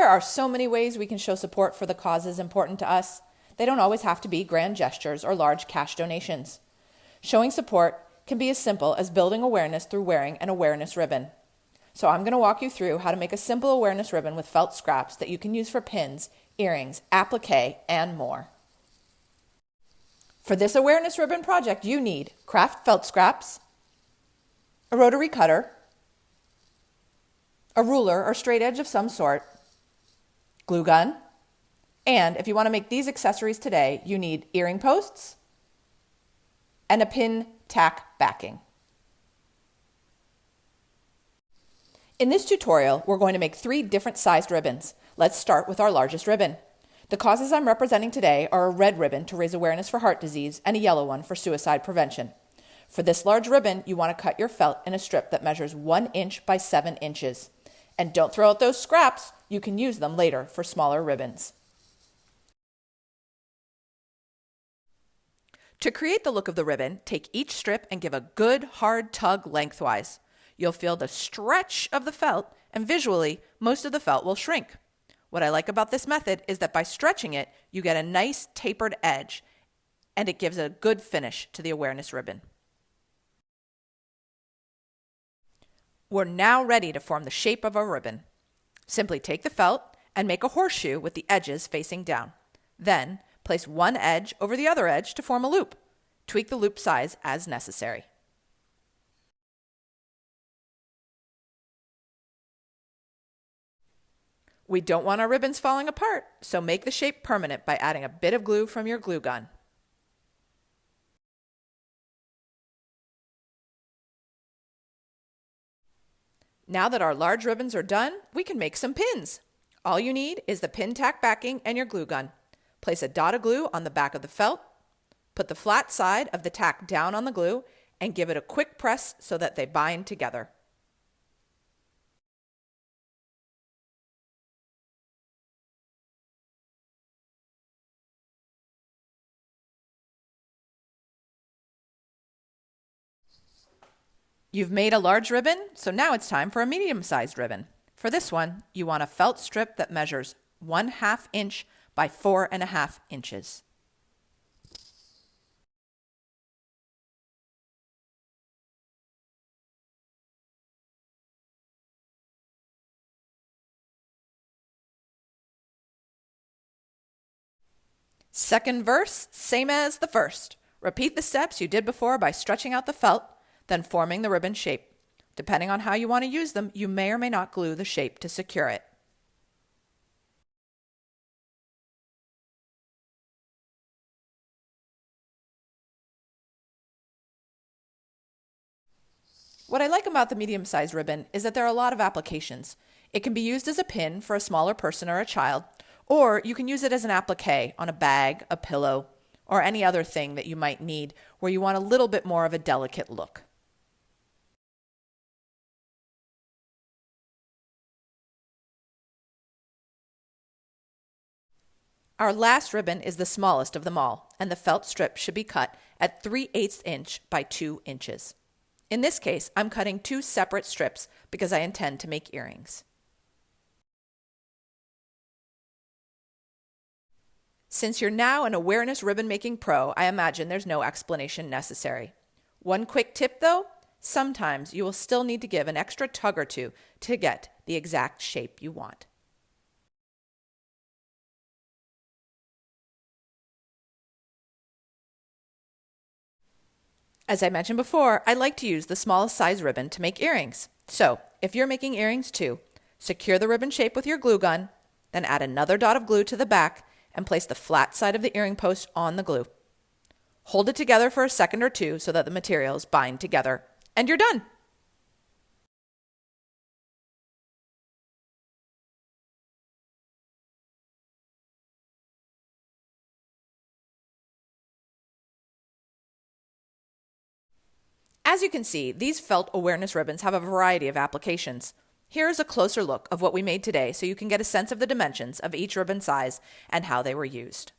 There are so many ways we can show support for the causes important to us. They don't always have to be grand gestures or large cash donations. Showing support can be as simple as building awareness through wearing an awareness ribbon. So I'm going to walk you through how to make a simple awareness ribbon with felt scraps that you can use for pins, earrings, applique, and more. For this awareness ribbon project, you need craft felt scraps, a rotary cutter, a ruler or straight edge of some sort, glue gun, and if you want to make these accessories today, you need earring posts and a pin tack backing. In this tutorial, we're going to make 3 different sized ribbons. Let's start with our largest ribbon. The causes I'm representing today are a red ribbon to raise awareness for heart disease and a yellow one for suicide prevention. For this large ribbon, you want to cut your felt in a strip that measures 1 inch by 7 inches. And don't throw out those scraps, you can use them later for smaller ribbons. To create the look of the ribbon, take each strip and give a good hard tug lengthwise. You'll feel the stretch of the felt, and visually, most of the felt will shrink. What I like about this method is that by stretching it, you get a nice tapered edge, and it gives a good finish to the awareness ribbon. We're now ready to form the shape of our ribbon. Simply take the felt and make a horseshoe with the edges facing down. Then, place one edge over the other edge to form a loop. Tweak the loop size as necessary. We don't want our ribbons falling apart, so make the shape permanent by adding a bit of glue from your glue gun. Now that our large ribbons are done, we can make some pins. All you need is the pin tack backing and your glue gun. Place a dot of glue on the back of the felt, put the flat side of the tack down on the glue, and give it a quick press so that they bind together. You've made a large ribbon, so now it's time for a medium-sized ribbon. For this one, you want a felt strip that measures 1/2 inch by 4.5 inches. Second verse, same as the first. Repeat the steps you did before by stretching out the felt, then forming the ribbon shape. Depending on how you want to use them, you may or may not glue the shape to secure it. What I like about the medium-sized ribbon is that there are a lot of applications. It can be used as a pin for a smaller person or a child, or you can use it as an applique on a bag, a pillow, or any other thing that you might need where you want a little bit more of a delicate look. Our last ribbon is the smallest of them all, and the felt strip should be cut at 3/8 inch by 2 inches. In this case, I'm cutting 2 separate strips because I intend to make earrings. Since you're now an awareness ribbon making pro, I imagine there's no explanation necessary. One quick tip though, sometimes you will still need to give an extra tug or two to get the exact shape you want. As I mentioned before, I like to use the smallest size ribbon to make earrings. So, if you're making earrings too, secure the ribbon shape with your glue gun, then add another dot of glue to the back and place the flat side of the earring post on the glue. Hold it together for a second or two so that the materials bind together, and you're done. As you can see, these felt awareness ribbons have a variety of applications. Here is a closer look of what we made today so you can get a sense of the dimensions of each ribbon size and how they were used.